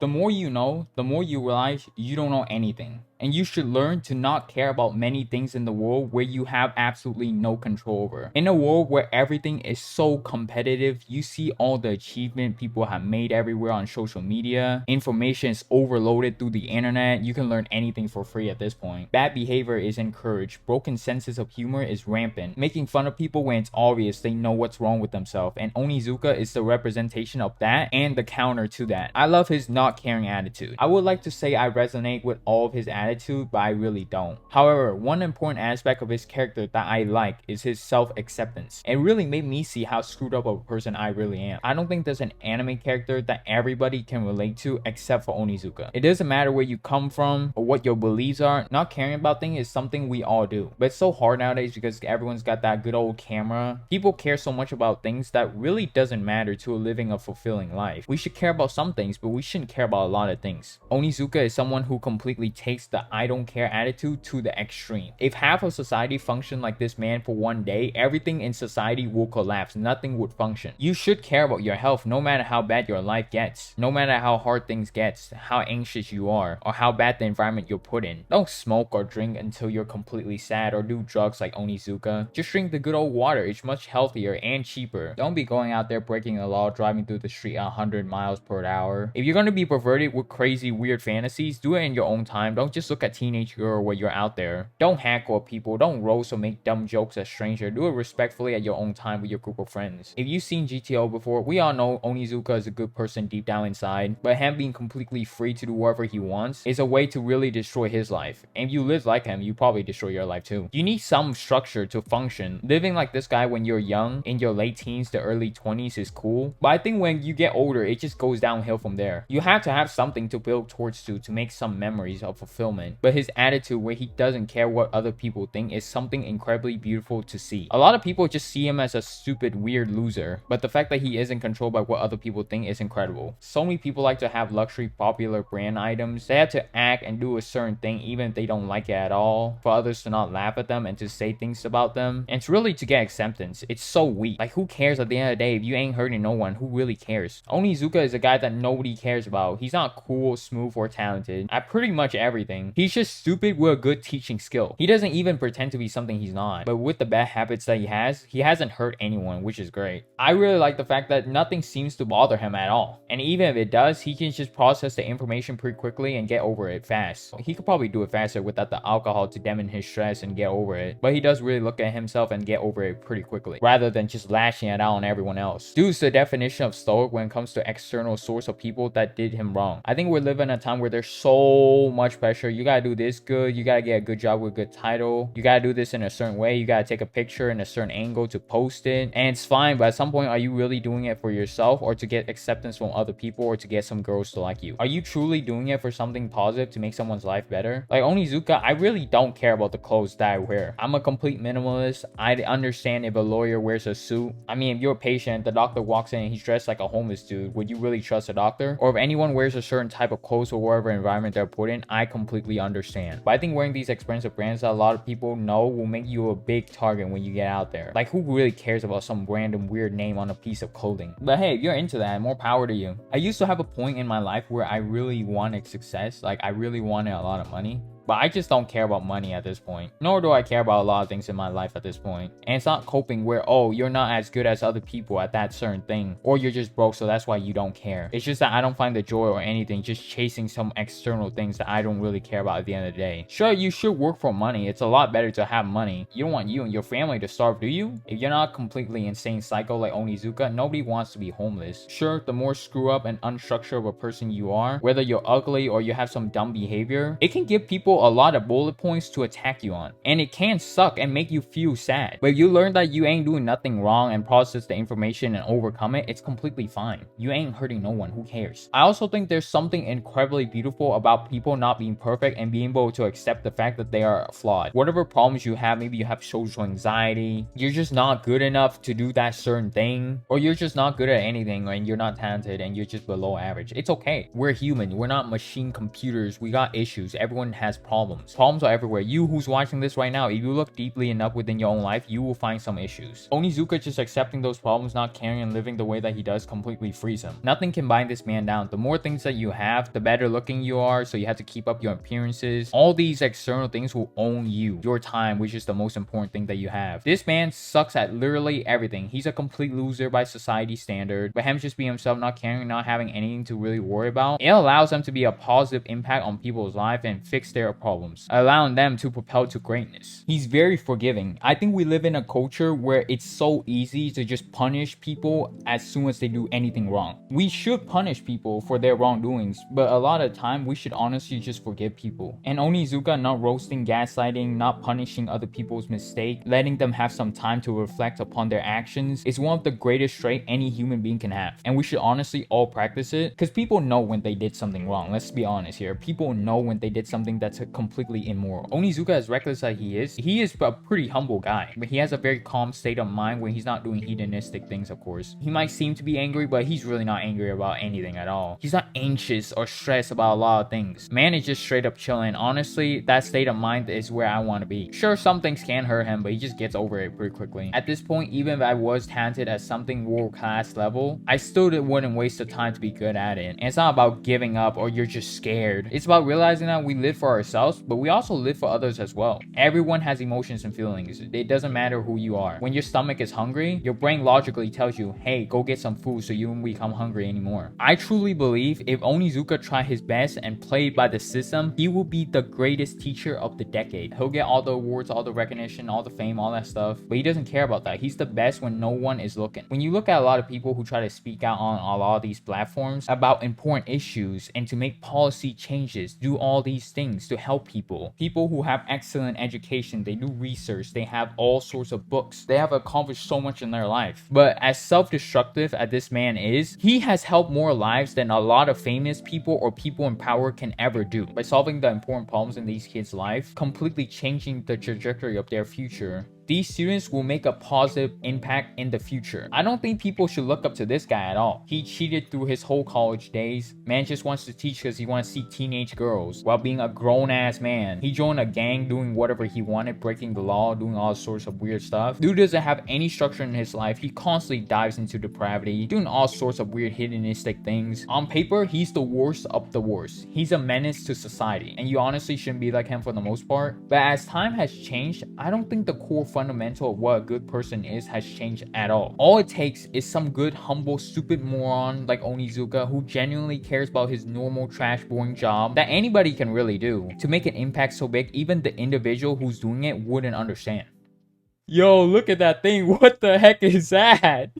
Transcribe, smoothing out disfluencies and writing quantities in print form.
The more you know, the more you realize you don't know anything. And you should learn to not care about many things in the world where you have absolutely no control over. In a world where everything is so competitive, you see all the achievement people have made everywhere on social media. Information is overloaded through the internet. You can learn anything for free at this point. Bad behavior is encouraged. Broken senses of humor is rampant. Making fun of people when it's obvious they know what's wrong with themselves. And Onizuka is the representation of that and the counter to that. I love his not caring attitude. I would like to say I resonate with all of his attitude, but I really don't. However, one important aspect of his character that I like is his self-acceptance. It really made me see how screwed up of a person I really am. I don't think there's an anime character that everybody can relate to except for Onizuka. It doesn't matter where you come from or what your beliefs are. Not caring about things is something we all do. But it's so hard nowadays because everyone's got that good old camera. People care so much about things that really doesn't matter to living a fulfilling life. We should care about some things, but we shouldn't care about a lot of things. Onizuka is someone who completely takes the I don't care attitude to the extreme. If half of society functioned like this man for one day, everything in society will collapse. Nothing would function. You should care about your health no matter how bad your life gets, no matter how hard things get, how anxious you are, or how bad the environment you're put in. Don't smoke or drink until you're completely sad or do drugs like Onizuka. Just drink the good old water. It's much healthier and cheaper. Don't be going out there breaking the law, driving through the street at 100 miles per hour. If you're going to be perverted with crazy weird fantasies, do it in your own time. Don't just look at teenage girl while you're out there. Don't heckle people. Don't roast or make dumb jokes at strangers. Do it respectfully at your own time with your group of friends. If you've seen GTO before, we all know Onizuka is a good person deep down inside, but him being completely free to do whatever he wants is a way to really destroy his life. And if you live like him, you probably destroy your life too. You need some structure to function. Living like this guy when you're young, in your late teens to early 20s is cool, but I think when you get older, it just goes downhill from there. You have to have something to build towards to make some memories of fulfillment. But his attitude where he doesn't care what other people think is something incredibly beautiful to see. A lot of people just see him as a stupid, weird loser, but the fact that he isn't controlled by what other people think is incredible. So many people like to have luxury popular brand items. They have to act and do a certain thing even if they don't like it at all, for others to not laugh at them and to say things about them. And it's really to get acceptance. It's so weak. Like, who cares at the end of the day if you ain't hurting no one? Who really cares? Onizuka is a guy that nobody cares about. He's not cool, smooth, or talented at pretty much everything. He's just stupid with a good teaching skill. He doesn't even pretend to be something he's not. But with the bad habits that he hasn't hurt anyone, which is great. I really like the fact that nothing seems to bother him at all. And even if it does, he can just process the information pretty quickly and get over it fast. He could probably do it faster without the alcohol to dampen his stress and get over it. But he does really look at himself and get over it pretty quickly, rather than just lashing it out on everyone else. Dude's the definition of stoic when it comes to external source of people that did him wrong. I think we're living in a time where there's so much pressure. You gotta do this good. You gotta get a good job with a good title. You gotta do this in a certain way. You gotta take a picture in a certain angle to post it. And it's fine, but at some point, are you really doing it for yourself or to get acceptance from other people or to get some girls to like you? Are you truly doing it for something positive to make someone's life better? Like Onizuka, I really don't care about the clothes that I wear. I'm a complete minimalist. I understand if a lawyer wears a suit. I mean, if you're a patient, the doctor walks in and he's dressed like a homeless dude, would you really trust a doctor? Or if anyone wears a certain type of clothes or whatever environment they're put in, I completely understand. But I think wearing these expensive brands that a lot of people know will make you a big target when you get out there. Like, who really cares about some random weird name on a piece of clothing? But hey, if you're into that, more power to you. I used to have a point in my life where I really wanted success. Like, I really wanted a lot of money. But I just don't care about money at this point. Nor do I care about a lot of things in my life at this point. And it's not coping where, oh, you're not as good as other people at that certain thing. Or you're just broke, so that's why you don't care. It's just that I don't find the joy or anything just chasing some external things that I don't really care about at the end of the day. Sure, you should work for money. It's a lot better to have money. You don't want you and your family to starve, do you? If you're not completely insane psycho like Onizuka, nobody wants to be homeless. Sure, the more screw up and unstructured of a person you are, whether you're ugly or you have some dumb behavior, it can give people a lot of bullet points to attack you on. And it can suck and make you feel sad. But if you learn that you ain't doing nothing wrong and process the information and overcome it, it's completely fine. You ain't hurting no one. Who cares? I also think there's something incredibly beautiful about people not being perfect and being able to accept the fact that they are flawed. Whatever problems you have, maybe you have social anxiety, you're just not good enough to do that certain thing, or you're just not good at anything and you're not talented and you're just below average. It's okay. We're human. We're not machine computers. We got issues. Everyone has problems. problems. Problems are everywhere. You who's watching this right now, if you look deeply enough within your own life, you will find some issues. Onizuka just accepting those problems, not caring, and living the way that he does completely frees him. Nothing can bind this man down. The more things that you have, the better looking you are, so you have to keep up your appearances. All these external things will own you. Your time, which is the most important thing that you have. This man sucks at literally everything. He's a complete loser by society standard, but him just being himself, not caring, not having anything to really worry about, it allows him to be a positive impact on people's life and fix their problems, allowing them to propel to greatness. He's very forgiving. I think we live in a culture where it's so easy to just punish people as soon as they do anything wrong. We should punish people for their wrongdoings, but a lot of the time we should honestly just forgive people. And Onizuka not roasting, gaslighting, not punishing other people's mistake, letting them have some time to reflect upon their actions is one of the greatest traits any human being can have. And we should honestly all practice it, because people know when they did something wrong. Let's be honest here. People know when they did something that's completely immoral. Onizuka, as reckless as he is a pretty humble guy, but he has a very calm state of mind when he's not doing hedonistic things, of course. He might seem to be angry, but he's really not angry about anything at all. He's not anxious or stressed about a lot of things. Man is just straight up chilling. Honestly, that state of mind is where I want to be. Sure, some things can hurt him, but he just gets over it pretty quickly. At this point, even if I was talented at something world-class level, I still wouldn't waste the time to be good at it. And it's not about giving up or you're just scared. It's about realizing that we live for ourselves, but we also live for others as well. Everyone has emotions and feelings. It doesn't matter who you are. When your stomach is hungry, your brain logically tells you, hey, go get some food so you won't become hungry anymore. I truly believe if Onizuka tried his best and played by the system, he will be the greatest teacher of the decade. He'll get all the awards, all the recognition, all the fame, all that stuff, but he doesn't care about that. He's the best when no one is looking. When you look at a lot of people who try to speak out on a lot of these platforms about important issues and to make policy changes, do all these things to help people who have excellent education, they do research, they have all sorts of books, they have accomplished so much in their life. But as self-destructive as this man is, he has helped more lives than a lot of famous people or people in power can ever do by solving the important problems in these kids' life, completely changing the trajectory of their future. These students will make a positive impact in the future. I don't think people should look up to this guy at all. He cheated through his whole college days. Man just wants to teach because he wants to see teenage girls while being a grown-ass man. He joined a gang doing whatever he wanted, breaking the law, doing all sorts of weird stuff. Dude doesn't have any structure in his life. He constantly dives into depravity, doing all sorts of weird hedonistic things. On paper, he's the worst of the worst. He's a menace to society, and you honestly shouldn't be like him for the most part. But as time has changed, I don't think the core fundamental of what a good person is has changed at all. All it takes is some good, humble, stupid moron like Onizuka who genuinely cares about his normal, trash, boring job that anybody can really do to make an impact so big even the individual who's doing it wouldn't understand. Yo, look at that thing. What the heck is that?